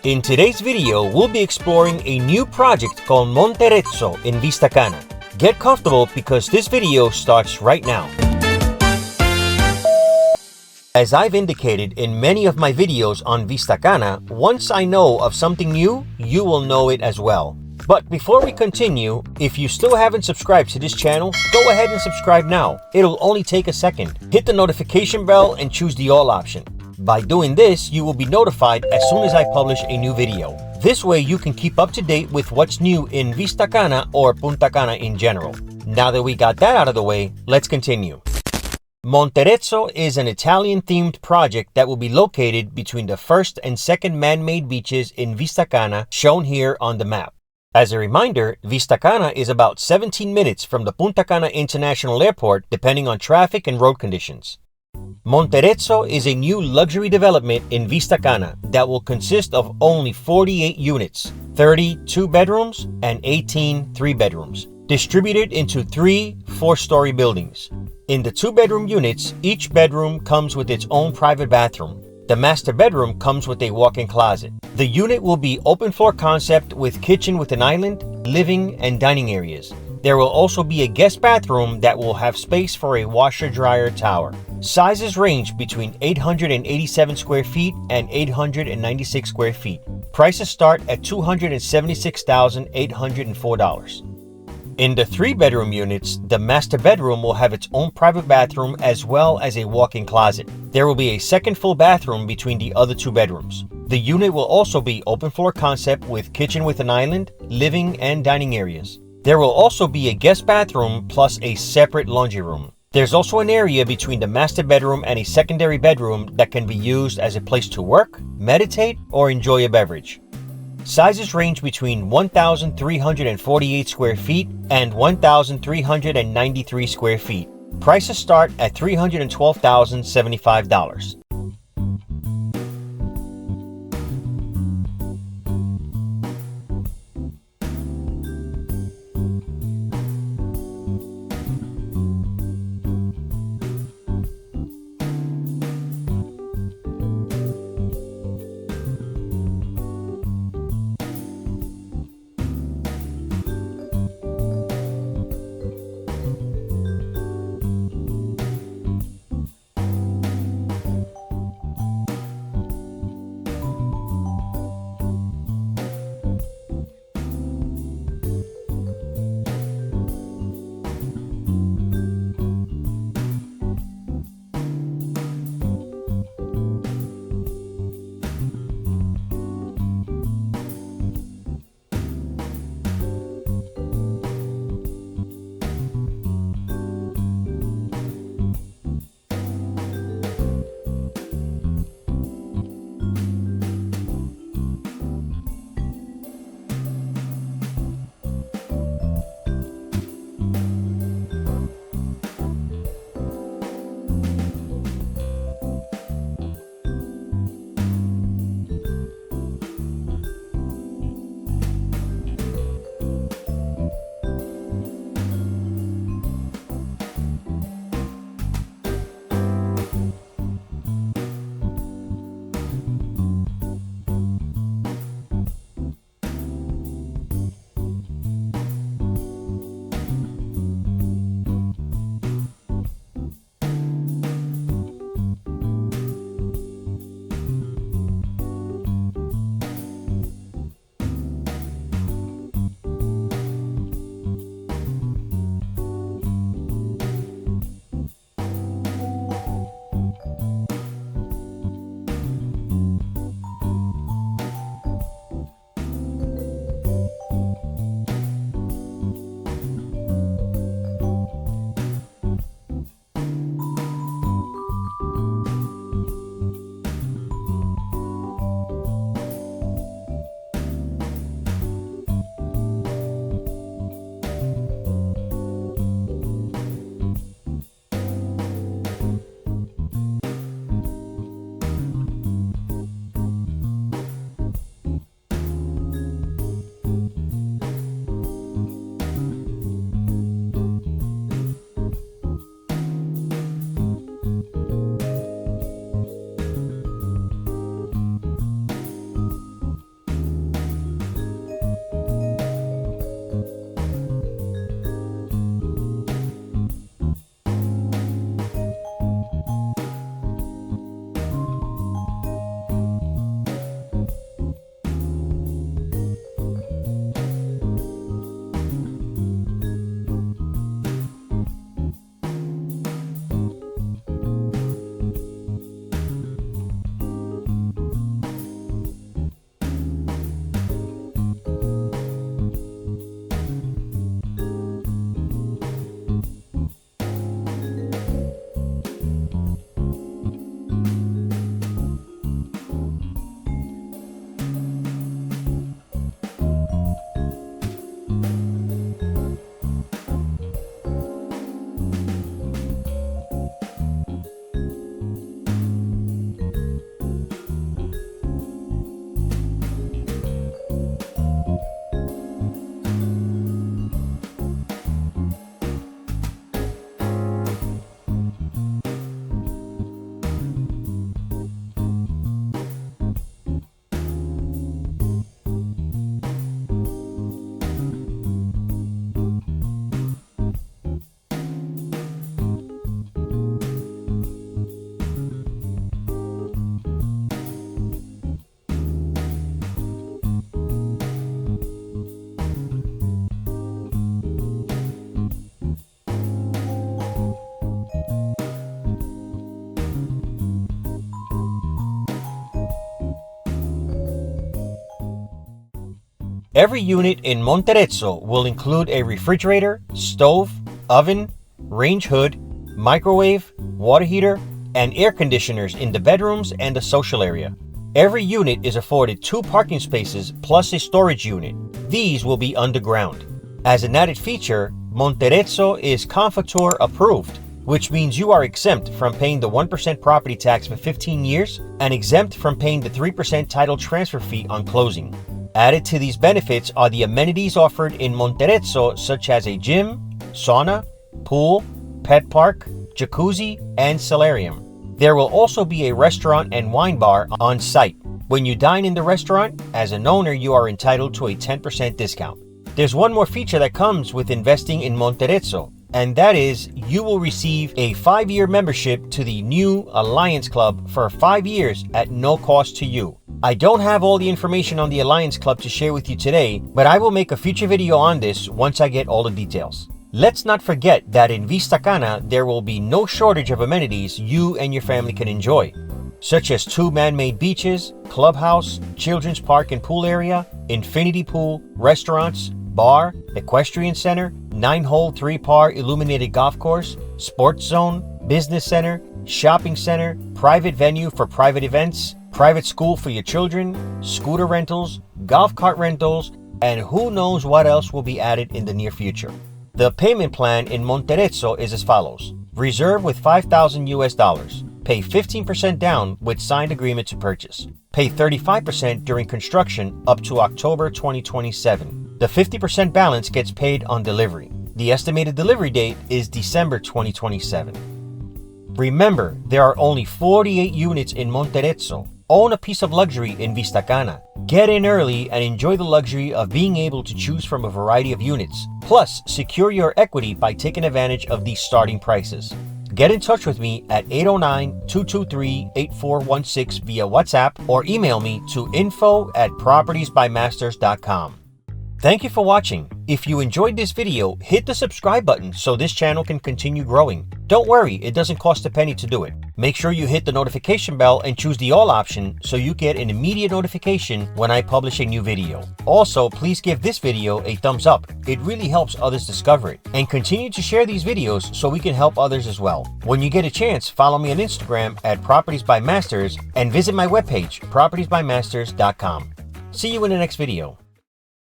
In today's video, we'll be exploring a new project called Monterezzo in Vistacana. Get comfortable because this video starts right now. As I've indicated in many of my videos on Vistacana, once I know of something new, you will know it as well. But before we continue, if you still haven't subscribed to this channel, go ahead and subscribe now. It'll only take a second. Hit the notification bell and choose the all option. By doing this, you will be notified as soon as I publish a new video. This way you can keep up to date with what's new in Vistacana or Punta Cana in general. Now that we got that out of the way, let's continue. Monterezzo is an Italian-themed project that will be located between the first and second man-made beaches in Vistacana, shown here on the map. As a reminder, Vistacana is about 17 minutes from the Punta Cana International Airport, depending on traffic and road conditions. Monterezzo is a new luxury development in Vistacana that will consist of only 48 units, 30 two-bedrooms and 18 three-bedrooms, distributed into 3 4-story buildings. In the two-bedroom units, each bedroom comes with its own private bathroom. The master bedroom comes with a walk-in closet. The unit will be open-floor concept with kitchen with an island, living and dining areas. There will also be a guest bathroom that will have space for a washer-dryer tower. Sizes range between 887 square feet and 896 square feet. Prices start at $276,804. In the 3-bedroom units, the master bedroom will have its own private bathroom as well as a walk-in closet. There will be a second full bathroom between the other 2 bedrooms. The unit will also be open-floor concept with kitchen with an island, living and dining areas. There will also be a guest bathroom plus a separate laundry room. There's also an area between the master bedroom and a secondary bedroom that can be used as a place to work, meditate, or enjoy a beverage. Sizes range between 1,348 square feet and 1,393 square feet. Prices start at $312,075. Every unit in Monterezzo will include a refrigerator, stove, oven, range hood, microwave, water heater, and air conditioners in the bedrooms and the social area. Every unit is afforded 2 parking spaces plus a storage unit. These will be underground. As an added feature, Monterezzo is CONFOTUR approved, which means you are exempt from paying the 1% property tax for 15 years and exempt from paying the 3% title transfer fee on closing. Added to these benefits are the amenities offered in Monterezzo, such as a gym, sauna, pool, pet park, jacuzzi, and solarium. There will also be a restaurant and wine bar on site. When you dine in the restaurant, as an owner, you are entitled to a 10% discount. There's one more feature that comes with investing in Monterezzo, and that is you will receive a 5-year membership to the new Alliance Club for 5 years at no cost to you. I don't have all the information on the Alliance Club to share with you today, but I will make a future video on this once I get all the details. Let's not forget that in Vistacana there will be no shortage of amenities you and your family can enjoy, such as 2 man-made beaches, clubhouse, children's park and pool area, infinity pool, restaurants, bar, equestrian center, 9-hole 3-par illuminated golf course, sports zone, business center, shopping center, private venue for private events, private school for your children, scooter rentals, golf cart rentals, and who knows what else will be added in the near future. The payment plan in Monterezzo is as follows. Reserve with $5,000 US. Pay 15% down with signed agreement to purchase. Pay 35% during construction up to October 2027. The 50% balance gets paid on delivery. The estimated delivery date is December 2027. Remember, there are only 48 units in Monterezzo. Own a piece of luxury in Vistacana. Get in early and enjoy the luxury of being able to choose from a variety of units. Plus, secure your equity by taking advantage of these starting prices. Get in touch with me at 809-223-8416 via WhatsApp or email me to info@propertiesbymasters.com. Thank you for watching. If you enjoyed this video, hit the subscribe button so this channel can continue growing. Don't worry, it doesn't cost a penny to do it. Make sure you hit the notification bell and choose the all option so you get an immediate notification when I publish a new video. Also, please give this video a thumbs up. It really helps others discover it. And continue to share these videos so we can help others as well. When you get a chance, follow me on Instagram at Properties by Masters and visit my webpage, propertiesbymasters.com. See you in the next video.